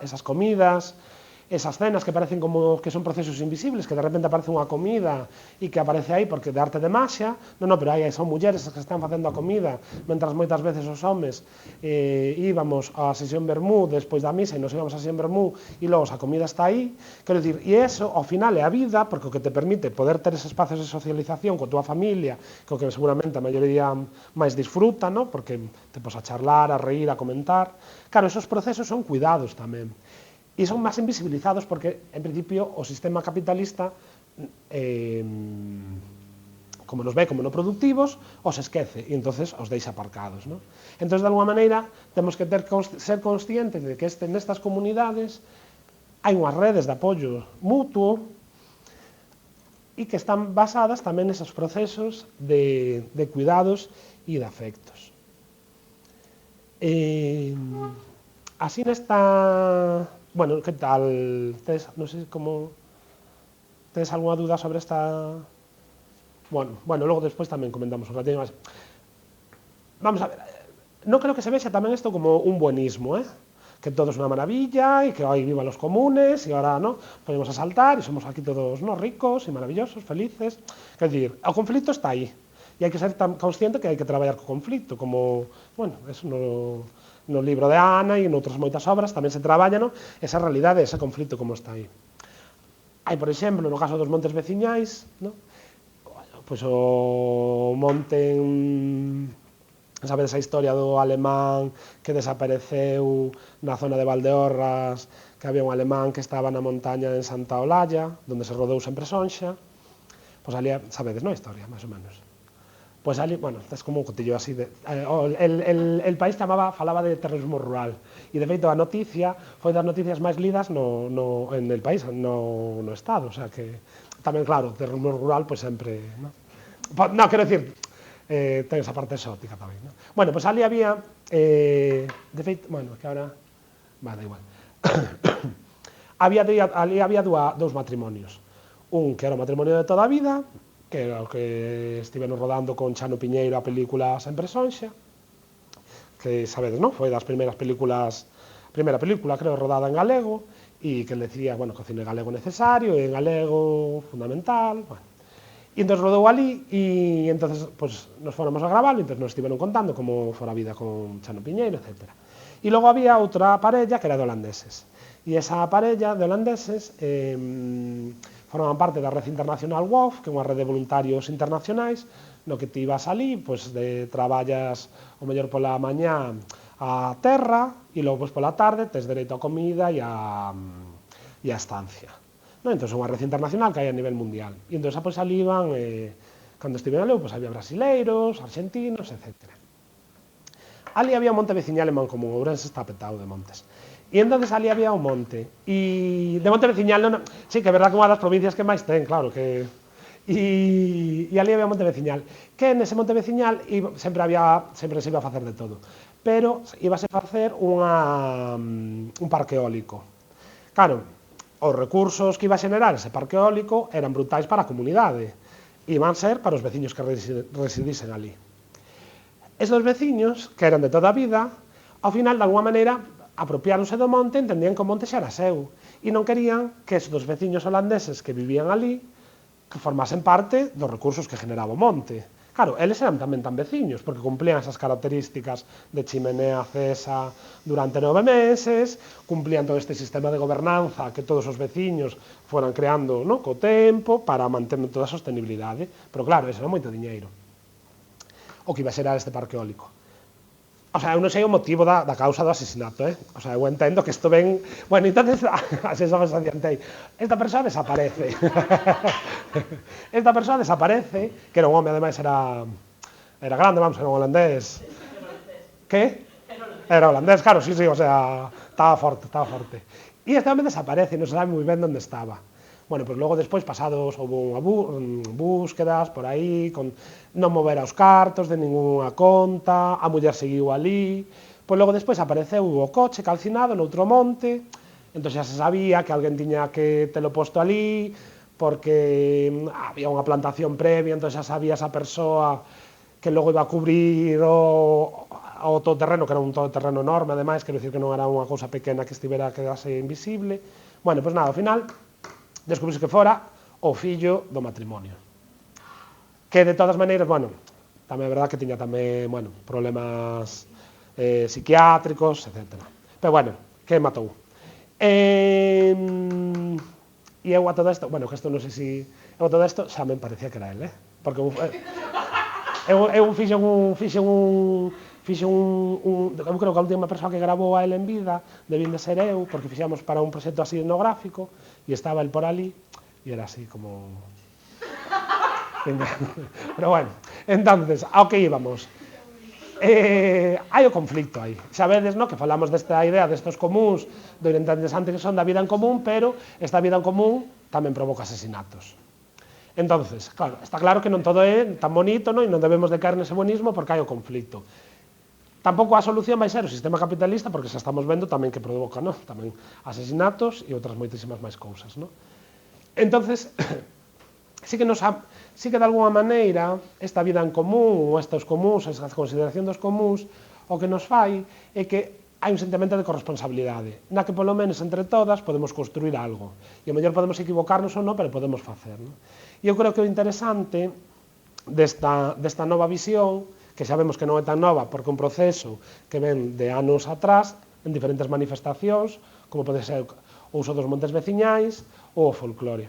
esas cenas que parecen como que son procesos invisibles, que de repente aparece unha comida e que aparece aí porque de arte de maxia, pero aí son mulleres as que están facendo a comida, mentras moitas veces os homes íbamos á sesión vermú despois da misa e nos íbamos á sesión vermú e logo a comida está aí, quero dicir, e eso ao final é a vida, porque o que te permite poder ter esos espacios de socialización coa túa familia, que o que seguramente a maioría máis disfruta, porque te pos a charlar, a reír, a comentar. Claro, esos procesos son cuidados tamén. E son máis invisibilizados porque, en principio, o sistema capitalista, como nos ve como non productivos, os esquece e entonces os deixa aparcados. Entón, de alguma maneira, temos que ser conscientes de que nestas comunidades hai unhas redes de apoio mutuo e que están basadas tamén neses procesos de cuidados e de afectos. Así nesta... Bueno, que tal? Non sei como... Tedes algunha duda sobre esta... Bueno, logo despois tamén comentamos un ratinho máis. Vamos a ver, non creo que se vexa tamén isto como un buenismo, que todo é unha maravilla e que hoy vivan los comunes e ahora, podemos asaltar e somos aquí todos ricos e maravillosos, felices. Quer dicir, o conflito está aí e hai que ser tan consciente que hai que traballar co conflito, como, bueno, eso no libro de Ana e noutras moitas obras tamén se traballa esa realidade, ese conflito como está aí. Hai, por exemplo, no caso dos montes veciñais, pois o monte, sabedes a historia do alemán que desapareceu na zona de Valdeorras, que había un alemán que estaba na montaña en Santa Olalla, onde se rodou sempre sonxa, pois ali, sabedes, a historia, máis ou menos. Pois ali, bueno, es como un cotillo así de... El país falaba de terrorismo rural e, de feito, a noticia foi das noticias máis lidas en el país, no Estado, o sea que tamén, claro, terrorismo rural, pois sempre... Quero dicir, ten esa parte exótica tamén. Bueno, pois ali había, de feito, bueno, que ahora... da igual. Ali había dous matrimonios. Un que era o matrimonio de toda a vida, que era o que estivemos rodando con Chano Piñeiro a película Sempre Sonxa, que, sabedes, foi das primeiras películas, primeira película, creo, rodada en galego, e que le decía, que o cine galego necesario, e en galego fundamental, e entón rodou ali, e entón, nos fóramos a gravar, e entón nos estiveron contando como fora a vida con Chano Piñeiro, etc. E logo había outra parella que era de holandeses, e esa parella de holandeses formaban parte da Red Internacional WOF, que é unha rede de voluntarios internacionais, no que ti ibas ali, traballas o mellor pola mañá a terra, e logo pola tarde tes dereito a comida e a estancia. Entón, é unha red internacional que hai a nivel mundial. E entón, ali iban, cando estiven ali, había brasileiros, argentinos, etc. Ali había un monte veciñal en Mancomún, Ourense está petado de montes. E entón ali había un monte, e de monte veciñal, sí, que é verdad que unha das provincias que máis ten, claro, que... E ali había un monte veciñal, que nese monte veciñal sempre se iba a facer de todo, pero íbase a facer un parque eólico. Claro, os recursos que iba a xenerar ese parque eólico eran brutais para a comunidade, iban ser para os veciños que residisen ali. Esos veciños, que eran de toda a vida, ao final, de alguma maneira, apropiáronse do monte, entendían que o monte xa era seu, e non querían que estes veciños holandeses que vivían ali que formasen parte dos recursos que generaba o monte, Claro, eles eran tamén tan veciños, porque cumplían esas características de chimenea acesa durante 9 meses, cumplían todo este sistema de gobernanza que todos os veciños foran creando, no, co tempo para manter toda a sostenibilidade. Pero claro, eso era moito diñeiro, o que iba a xerar este parque eólico. O sea, eu non sei o motivo da causa do asesinato, O sea, eu entendo que isto ven... Bueno, entonces, así xa me adiantei. Esta persoa desaparece. Esta persoa desaparece, que era un home, ademais, era grande, vamos, era un holandés. Que? Era holandés, claro, sí, o sea, estaba forte, estaba forte. E este home desaparece, non se sabe moi ben onde estaba. Bueno, pues logo despois pasados houve búsquedas por aí, con non mover os cartos de ninguna conta, a muller seguiu ali, pois logo despois apareceu o coche calcinado noutro monte, entón xa se sabía que alguén tiña que telo posto ali, porque había unha plantación previa, entón xa sabía esa persoa que logo iba a cubrir o todoterreno, que era un todoterreno enorme, ademais, quero dicir que non era unha cousa pequena que estivera a quedarse invisible. Bueno, pois nada, ao final descubrirse que fora o fillo do matrimonio. Que de todas maneiras, bueno, tamén é verdad que tiña tamén, bueno, problemas psiquiátricos, etc. Pero bueno, que matou. E eu a todo isto, bueno, que isto non sei se... Eu a todo isto xa me parecía que era ele, porque eu fixen un... Eu creo que a última persoa que grabou a ele en vida debín de ser eu, porque fixamos para un proxecto así etnográfico e estaba el por ali e era así como... Pero bueno, entonces, ao que íbamos? Hai o conflicto aí. Sabedes, no, que falamos desta idea destos comuns, do interesante que son da vida en común, pero esta vida en común tamén provoca asesinatos. Entonces, claro, está claro que non todo é tan bonito, no? E non debemos de caer nese bonismo porque hai o conflicto. Tampouco a solución vai ser o sistema capitalista, porque xa estamos vendo tamén que provoca, no? Tamén asesinatos e outras moitísimas máis cousas, no? Entonces, sí que de alguma maneira esta vida en común, ou estes comuns, esta consideración dos comuns, o que nos fai é que hai un sentimento de corresponsabilidade, na que polo menos entre todas podemos construir algo. E o mellor podemos equivocarnos ou non, pero podemos facer, no? E eu creo que o interesante desta nova visión, que sabemos que non é tan nova, porque é un proceso que ven de anos atrás, en diferentes manifestacións, como pode ser o uso dos montes veciñais ou o folclore.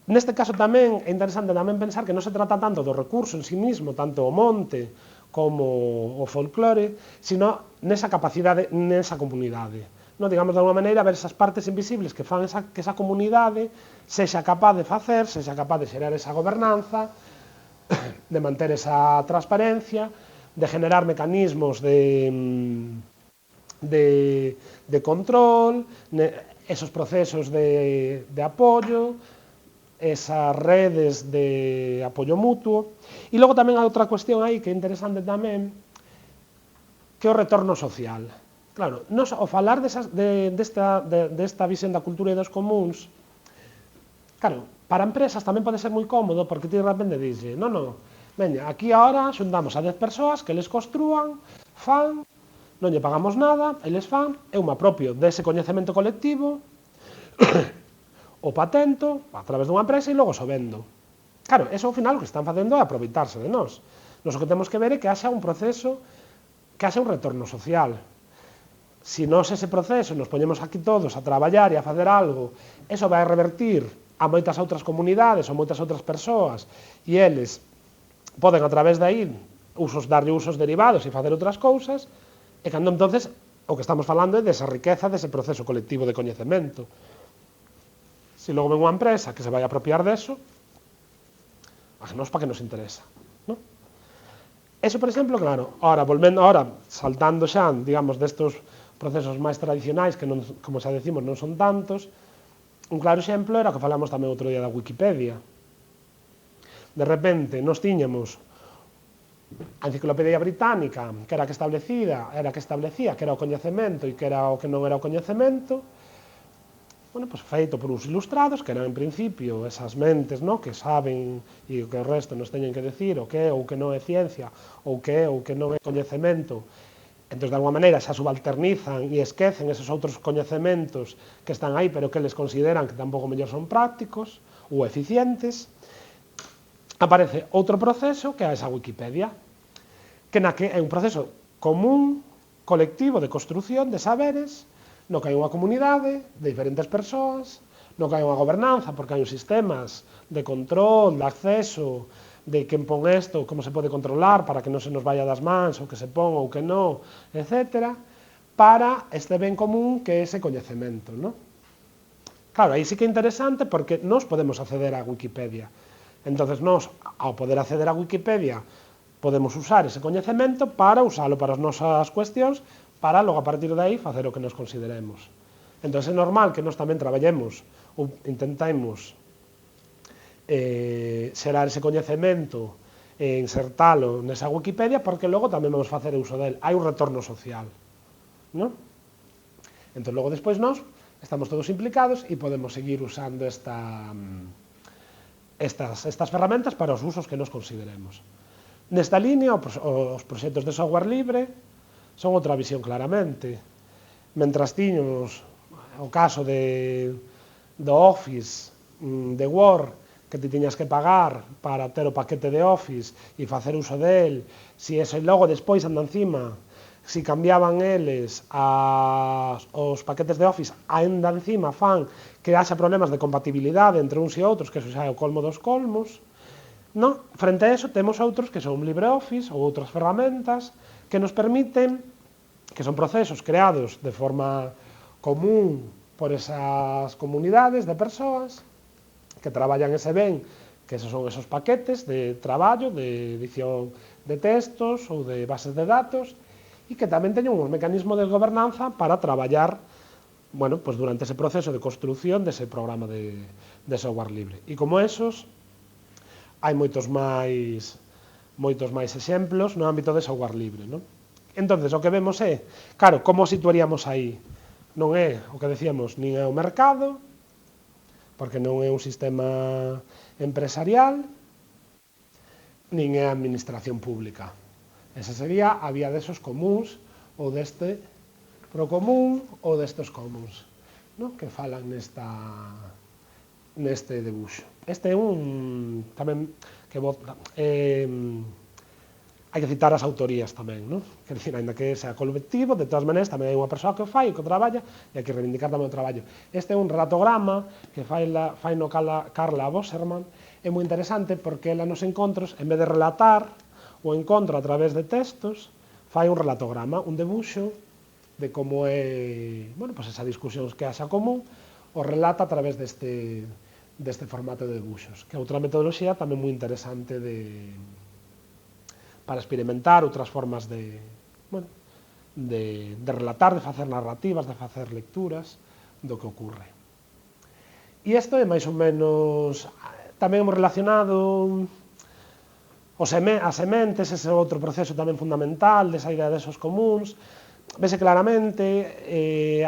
Neste caso tamén é interesante tamén pensar que non se trata tanto do recurso en sí mismo, tanto o monte como o folclore, sino nesa capacidade, nesa comunidade. Non, digamos, de alguma maneira, ver esas partes invisibles que fan que esa comunidade sexa capaz de facer, sexa capaz de xerar esa gobernanza, de manter esa transparencia, de generar mecanismos de control, esos procesos de apoio, esas redes de apoio mutuo. E logo tamén hai outra cuestión aí que é interesante tamén, que é o retorno social. Claro, nos, ao falar desta visión da cultura e dos comuns, claro, para empresas tamén pode ser moi cómodo, porque ti de repente dixe, non, veña, aquí ahora xuntamos a 10 persoas que les construan, fan, non lle pagamos nada, eles fan, eu me apropio dese coñecemento colectivo, o patento a través dunha empresa e logo so vendo. Claro, eso ao final o que están facendo é aproveitarse de nós. Nos o que temos que ver é que haxa un proceso, que haxa un retorno social. Se nós ese proceso nos poñemos aquí todos a traballar e a facer algo, eso vai revertir a moitas outras comunidades ou moitas outras persoas e eles poden a través de aí darlle usos derivados e facer outras cousas, e cando entonces o que estamos falando é desa riqueza dese proceso colectivo de coñecemento. Se logo ven unha empresa que se vai apropiar deso, a nós para que nos interesa, non? Eso, por exemplo, claro, ahora saltando xa, digamos, destos procesos máis tradicionais, que non, como xa decimos, non son tantos, un claro exemplo era o que falamos tamén outro día da Wikipedia. De repente, nos tiñamos a Enciclopedia Británica, que era a que establecía que era o coñecemento e que era o que non era o coñecemento, bueno, pues feito por uns ilustrados, que eran en principio esas mentes, no, que saben e que o resto nos teñen que decir o que é ou que non é ciencia, ou que é ou que non é coñecemento. Entón, de alguma maneira, xa subalternizan e esquecen esos outros coñecementos que están aí, pero que les consideran que tampouco mellor son prácticos ou eficientes. aparece outro proceso que é esa Wikipedia, que é un proceso común, colectivo de construción de saberes, no que hai unha comunidade de diferentes persoas, no que hai unha gobernanza, porque hai uns sistemas de control, de acceso, de quen pon isto, como se pode controlar para que non se nos vaya das mans, ou que se pon ou que non, etc., para este ben común que é ese coñecemento, non? Claro, aí sí que é interesante porque nós podemos acceder á Wikipedia. Entonces, nós, ao poder acceder á Wikipedia, podemos usar ese coñecemento para usalo para as nosas cuestións, para logo a partir de aí facer o que nos consideremos. Entón, é normal que nós tamén traballemos ou intentemos xerar ese coñecemento e insertalo nesa Wikipedia, porque logo tamén vamos facer uso del. Hai un retorno social, non? Entón, logo despois nós estamos todos implicados e podemos seguir usando estas ferramentas para os usos que nos consideremos. Nesta línea, os proxectos de software libre son outra visión claramente. Mentras tiños o caso do Office, de Word, que ti tiñas que pagar para ter o paquete de Office e facer uso del, si eso logo despois anda encima, si cambiaban eles os paquetes de Office, ainda encima fan que haxa problemas de compatibilidade entre uns e outros, que eso xa é o colmo dos colmos, non? Frente a eso temos outros que son LibreOffice ou outras ferramentas que nos permiten, que son procesos creados de forma común por esas comunidades de persoas que traballan ese ben, que esos son esos paquetes de traballo, de edición de textos ou de bases de datos, e que tamén teñen un mecanismo de gobernanza para traballar, bueno, pues durante ese proceso de construción dese programa de software libre. E como esos, hai moitos máis exemplos no ámbito de software libre, non? Entonces, o que vemos é, claro, como situaríamos aí? Non é o que decíamos, nin é o mercado, porque non é un sistema empresarial, nin é a administración pública. Esa sería a vía desos comuns, ou deste procomún, ou destes comuns, non? Que falan neste debuxo. Este é un tamén que hai que citar as autorías tamén, non? Quer dicir, ainda que sea colectivo, de todas maneiras tamén hai unha persoa que o fai, que o traballa, e hai que reivindicar tamén o traballo. Este é un relatograma que fai no Carla Bosserman, é moi interesante porque ela nos encontros, en vez de relatar o encontro a través de textos, fai un relatograma, un debuxo de como é, bueno, pues esa discusión que haxa común, o relata a través deste formato de debuxos, que é outra metodoloxía tamén moi interesante para experimentar outras formas de relatar, de facer narrativas, de facer lecturas do que ocorre. E isto é máis ou menos tamén relacionado as sementes, ese outro proceso tamén fundamental desa idea desos comuns. Vese claramente,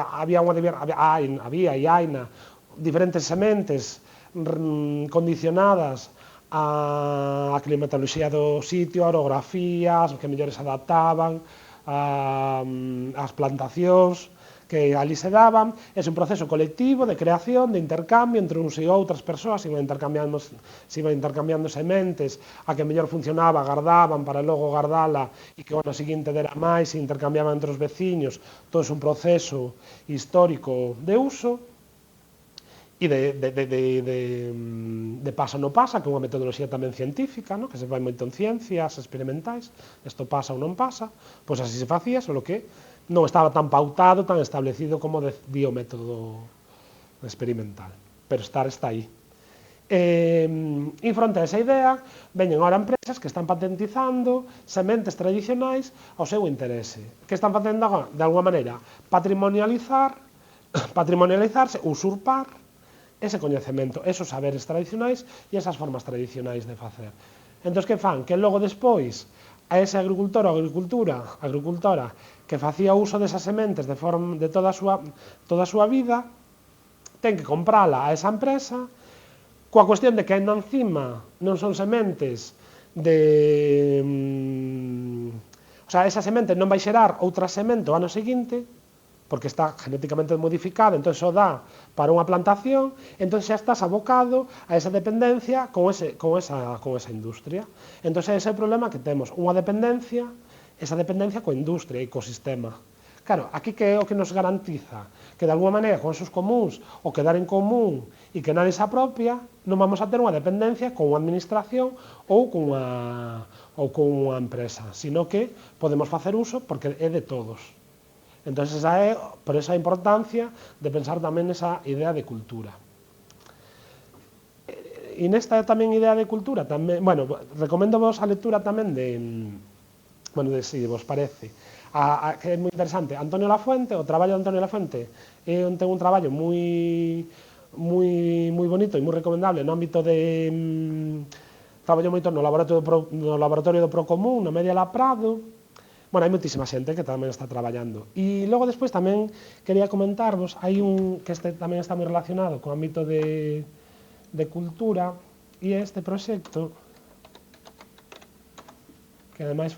había e haina diferentes sementes condicionadas a climatoloxía do sitio, a orografías, que mellor se adaptaban, as plantacións que ali se daban. É un proceso colectivo de creación, de intercambio entre uns e outras persoas, se iban intercambiando sementes, a que mellor funcionaba, gardaban para logo gardala e que o ano seguinte dera máis, se intercambiaban entre os veciños. Todo é un proceso histórico de uso e de pasa non pasa, que é unha metodoloxía tamén científica, que se vai moito en ciencias experimentais, isto pasa ou non pasa, pois así se facía, só que non estaba tan pautado, tan establecido como di o método experimental, pero está aí. E fronte a esa idea, veñen ahora empresas que están patentizando sementes tradicionais ao seu interese, que están facendo agora, de alguma maneira, patrimonializarse, usurpar ese coñecemento, esos saberes tradicionais e esas formas tradicionais de facer. Entón, que fan? Que logo despois a ese agricultor ou agricultora que facía uso desas sementes de toda a súa vida, ten que comprala a esa empresa, coa cuestión de que ainda encima non son sementes o sea, esa semente non vai xerar outra semente o ano seguinte, porque está genéticamente modificada, entón só dá para unha plantación, entón xa estás abocado a esa dependencia con esa industria. Entón ese é o problema que temos, unha dependencia, esa dependencia coa industria e co sistema. Claro, aquí que é o que nos garantiza? Que de alguma maneira con esos comuns, o quedar en común e que nadie se apropia, non vamos a ter unha dependencia con unha administración ou con unha empresa, sino que podemos facer uso porque é de todos. Entón, por esa importancia de pensar tamén nesa idea de cultura. E nesta tamén idea de cultura, tamén, bueno, recomendo vos a lectura tamén se vos parece, que é moi interesante, Antonio Lafuente, o traballo de Antonio Lafuente ten un traballo moi bonito e moi recomendable no ámbito de traballo moito no laboratorio do Procomún, no Media Lab Prado. Bueno, hai moitísima xente que tamén está traballando. E logo despois tamén quería comentarvos, hai un que tamén está moi relacionado co ámbito de cultura, e este proxecto que ademais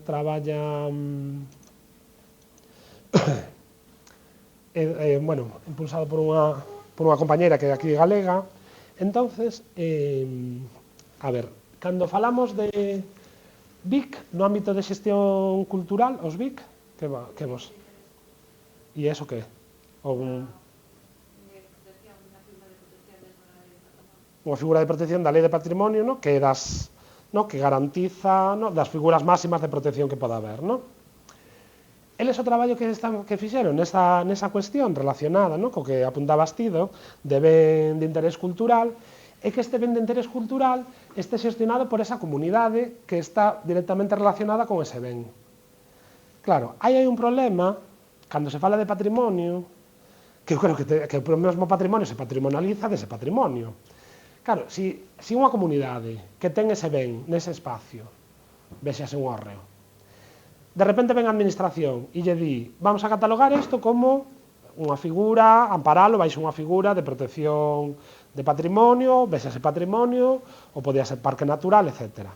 traballa bueno, impulsado por unha compañera que é aquí galega. Entonces, a ver, cando falamos de BIC, no ámbito de xestión cultural, os BIC, que vos? E eso que? Unha figura de protección da Lei de Patrimonio, no? Que garantiza, no? Das figuras máximas de protección que poda haber, no? Eles o traballo que fixeron nesa cuestión relacionada, no? Co que apuntaba Bastido, de ben de interés cultural, é que este ben de interés cultural este xestionado por esa comunidade que está directamente relacionada con ese ben. Claro, aí hai un problema, cando se fala de patrimonio, que eu creo que o mesmo patrimonio se patrimonializa dese patrimonio. Claro, se unha comunidade que ten ese ben nese espacio, véxase un hórreo, de repente ven a administración e lle di, vamos a catalogar isto como unha figura, amparalo baixo unha figura de protección de patrimonio, véxase patrimonio, ou podía ser parque natural, etc.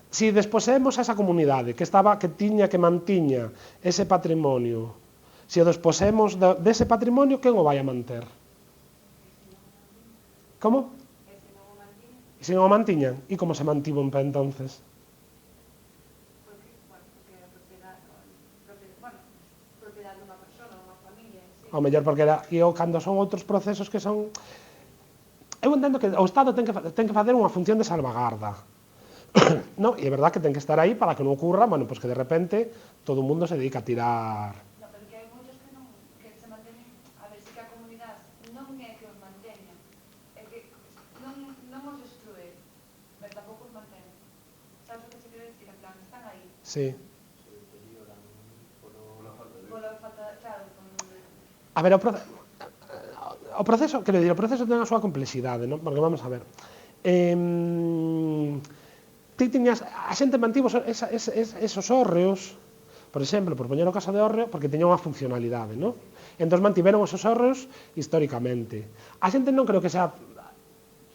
Se desposemos a esa comunidade que mantiña ese patrimonio, se o desposemos dese patrimonio, quen o vai a manter? Como? E se non o mantiñan? E como se mantivo en pé entonces? Ao mellor porque era... E cando son outros procesos que son... Eu entendo que o Estado ten que facer unha función de salvagarda. No, e é verdad que ten que estar aí para que non ocurra, bueno, pues que de repente todo o mundo se dedica a tirar... No, pero que hai moitos que se mantenen, a ver, si que a comunidade non é que os manteña, é que non os destrue, pero tampouco os mantén. Sabes o que se quere decir? En plan, están aí. Sí. Pola falta, claro, A ver, o proceso, quero dicir, o proceso ten a súa complexidade, non? Porque vamos a ver. A xente mantivo esos hórreos, por exemplo, por poñer o caso de hórreo, porque teña unha funcionalidade, non? Entón mantiveron esos hórreos históricamente. A xente non creo que sea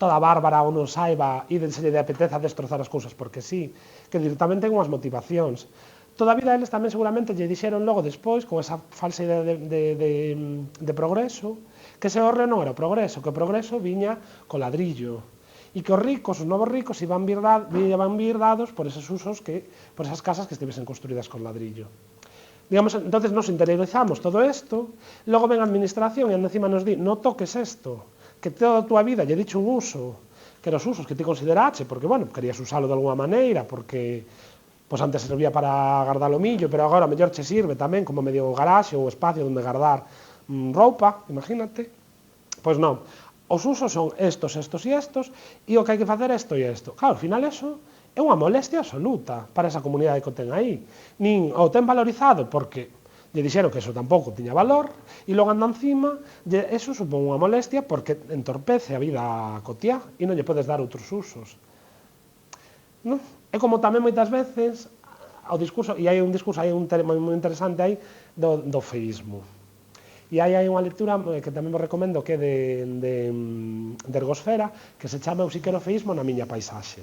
toda bárbara ou non saiba e se lle apeteza destrozar as cousas porque sí, que tamén ten unhas motivacións. Toda a vida eles tamén seguramente lle dixeron logo despois, con esa falsa idea de progreso, que ese hórreo non era o progreso, que o progreso viña co ladrillo, e que os ricos, os novos ricos, iban vir dados por esos usos, por esas casas que estivesen construídas con ladrillo. Digamos, entonces nos interiorizamos todo isto, logo ven a administración e encima nos di, non toques isto, que toda a túa vida lle dicho un uso, que eran os usos que ti considerache, porque, bueno, querías usalo de alguma maneira, porque pois antes servía para guardar o millo, pero agora mellor che sirve tamén como medio garaxe ou espacio onde guardar roupa, imagínate. Pois non, os usos son estos e o que hai que facer é isto e isto. Claro, ao final eso é unha molestia absoluta para esa comunidade que o ten aí. Nin o ten valorizado porque lle dixeron que eso tampouco tiña valor e logo anda encima, eso supón unha molestia porque entorpece a vida cotiá e non lle podes dar outros usos. Non? É como tamén moitas veces o discurso, e hai un tema moi interesante aí do feísmo. E aí hai unha lectura que tamén vos recomendo que é de Ergosfera, que se chama Eu si quero feísmo na miña paisaxe.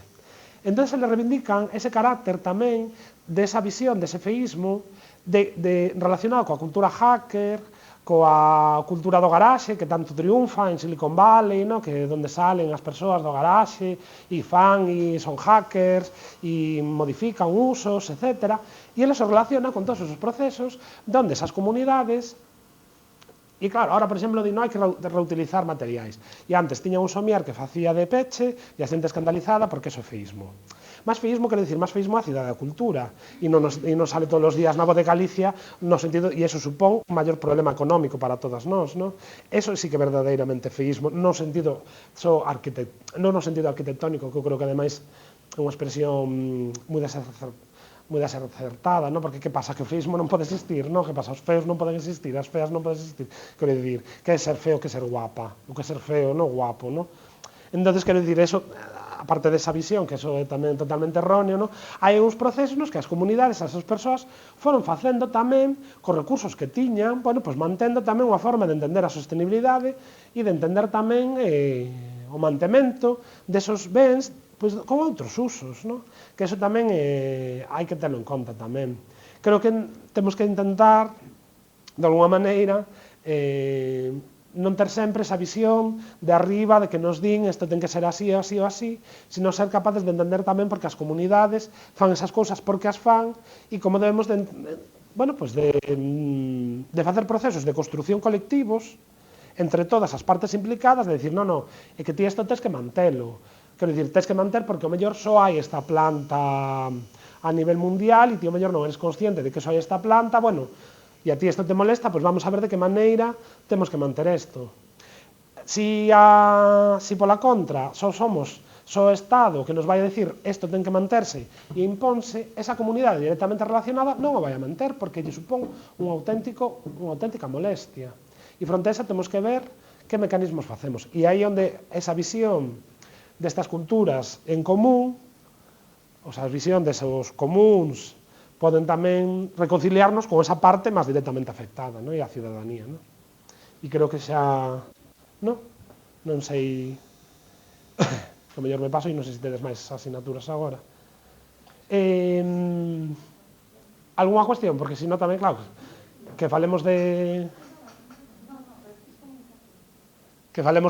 Entón se le reivindican ese carácter tamén desa visión, dese feísmo, relacionado coa cultura hacker, coa cultura do garaxe, que tanto triunfa en Silicon Valley, no? Que é onde salen as persoas do garaxe, e fan, e son hackers, e modifican usos, etc. E eles se relacionan con todos esos procesos, onde esas comunidades. E claro, ahora, por exemplo, non hai que reutilizar materiais. E antes tiña un somier que facía de peche e a xente escandalizada porque é sofismo. Máis feísmo quere dicir, máis feísmo a cidade da cultura. E non sale todos os días na Voz de Galicia no sentido, e iso supón un maior problema económico para todas nós, non? Eso sí que é verdadeiramente feísmo, non no sentido arquitectónico, que eu creo que ademais é unha expresión moi desacertada, non? Porque que pasa? Que o feísmo non pode existir, non? Que pasa? Os feos non poden existir, as feas non poden existir. Quero dicir, que é ser feo, que ser guapa, o que é ser feo, non guapo, non? Entonces, quero dicir, eso, aparte desa visión, que eso é tamén totalmente erróneo, non? Hai uns procesos nos que as comunidades, as persoas, foron facendo tamén, cos recursos que tiñan, bueno, pois mantendo tamén unha forma de entender a sostenibilidade e de entender tamén o mantemento desos bens, pois con outros usos, non? Que eso tamén hai que telo en conta tamén. Creo que temos que intentar, de alguma maneira, non ter sempre esa visión de arriba, de que nos din isto ten que ser así, así ou así, sino ser capaces de entender tamén porque as comunidades fan esas cousas porque as fan e como debemos de facer procesos de construción colectivos entre todas as partes implicadas, de dicir, non, é que ti isto tens que mantelo. Quero dicir, tens que manter porque o mellor só hai esta planta a nivel mundial e ti o mellor non eres consciente de que só hai esta planta, bueno, e a ti isto te molesta, pois vamos a ver de que maneira temos que manter isto. Si pola contra só somos o Estado que nos vai a decir isto ten que manterse e imponse, esa comunidade directamente relacionada non o vai a manter porque lle supón unha auténtica molestia. E fronte a esa temos que ver que mecanismos facemos. E aí onde esa visión destas culturas en común, ou sea, a visión desos comuns, poden tamén reconciliarnos con esa parte máis directamente afectada, non? E a ciudadanía, non? E creo que xa, non sei, que o mellor me paso e non sei se tedes máis asignaturas agora. Algúnha cuestión? Porque senón tamén, claro, que falemos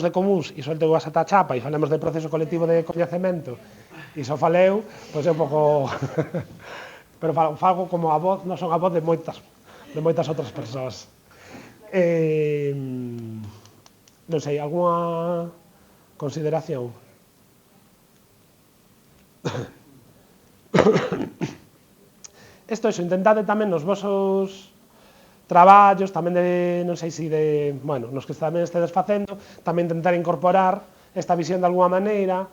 de comuns e solteu a sata chapa e falemos de proceso colectivo de coñecemento e só faleu, pois é un pouco... pero fago como a voz, non son a voz de moitas outras persoas. Non sei, algunha consideración? Isto, intentade tamén nos vosos traballos, tamén de, non sei se nos que tamén estedes facendo, tamén intentar incorporar esta visión de alguma maneira,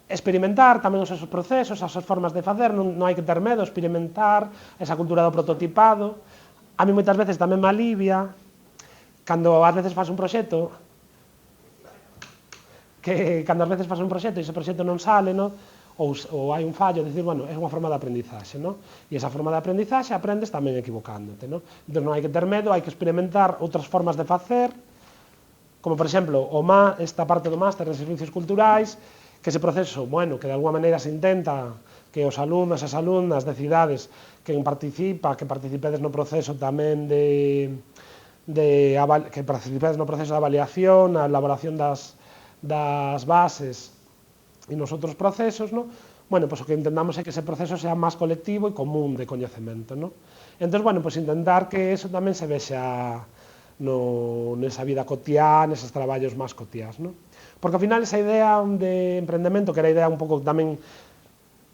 experimentar tamén os seus procesos, as súas formas de facer, non hai que ter medo, experimentar esa cultura do prototipado. A mí moitas veces tamén me alivia, cando ás veces faz un proxecto, e ese proxecto non sale, ou hai un fallo, dicir, bueno, é unha forma de aprendizaxe, e esa forma de aprendizaxe aprendes tamén equivocándote, entón non hai que ter medo, hai que experimentar outras formas de facer, como, por exemplo, esta parte do máster de servicios culturais, que ese proceso, bueno, que de alguma maneira se intenta que os alumnos e as alumnas de cidades que participedes no proceso tamén que participedes no proceso de avaliación, na elaboración das bases e nos outros procesos, bueno, pois o que intentamos é que ese proceso sea máis colectivo e común de coñecemento, entón, bueno, pois intentar que eso tamén se vexa nesa vida cotiá, neses traballos máis cotiás, porque ao final esa idea de emprendemento, que era a idea un pouco tamén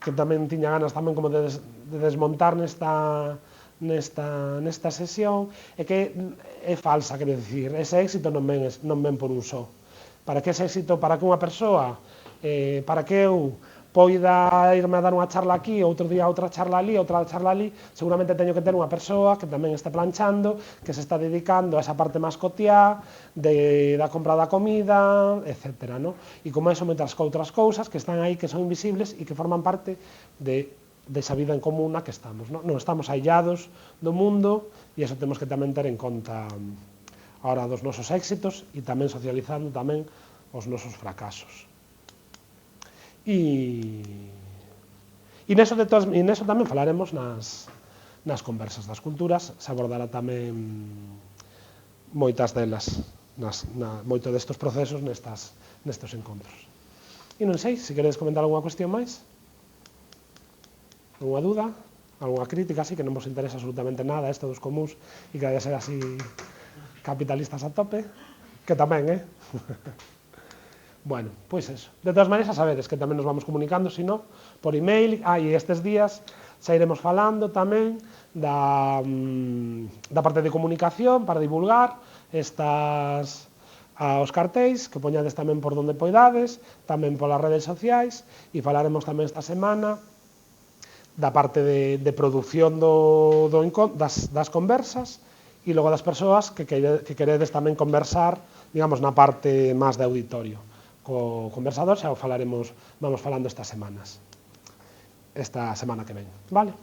que tamén tiña ganas tamén como de desmontar nesta sesión, é que é falsa, quero dicir, ese éxito non ven por un só. Para que ese éxito, para que unha persoa, para que eu poida irme a dar unha charla aquí, outro día outra charla ali, seguramente teño que ter unha persoa que tamén este planchando, que se está dedicando a esa parte máis cotiá, da compra da comida, etc. E como eso, moitas outras cousas que están aí, que son invisibles e que forman parte desa vida en común na que estamos. Non estamos aillados do mundo e eso temos que tamén ter en conta a hora dos nosos éxitos e tamén socializando tamén os nosos fracasos. E neso tamén falaremos nas nas conversas das culturas, se abordará tamén moitas delas, moito destes procesos nestes encontros. E non sei, se queredes comentar algunha cuestión máis, algunha dúda, algunha crítica, así que non vos interesa absolutamente nada isto dos comuns e que vai ser así capitalistas a tope, que tamén, Bueno, pois eso. De todas maneiras, a sabedes que tamén nos vamos comunicando, sino, por email, e estes días xa iremos falando tamén da parte de comunicación para divulgar os cartéis, que poñades tamén por donde poidades, tamén polas redes sociais, e falaremos tamén esta semana da parte de produción das conversas e logo das persoas que queredes tamén conversar, digamos, na parte máis de auditorio. Co conversador xa vamos falando esta semana que ven, vale?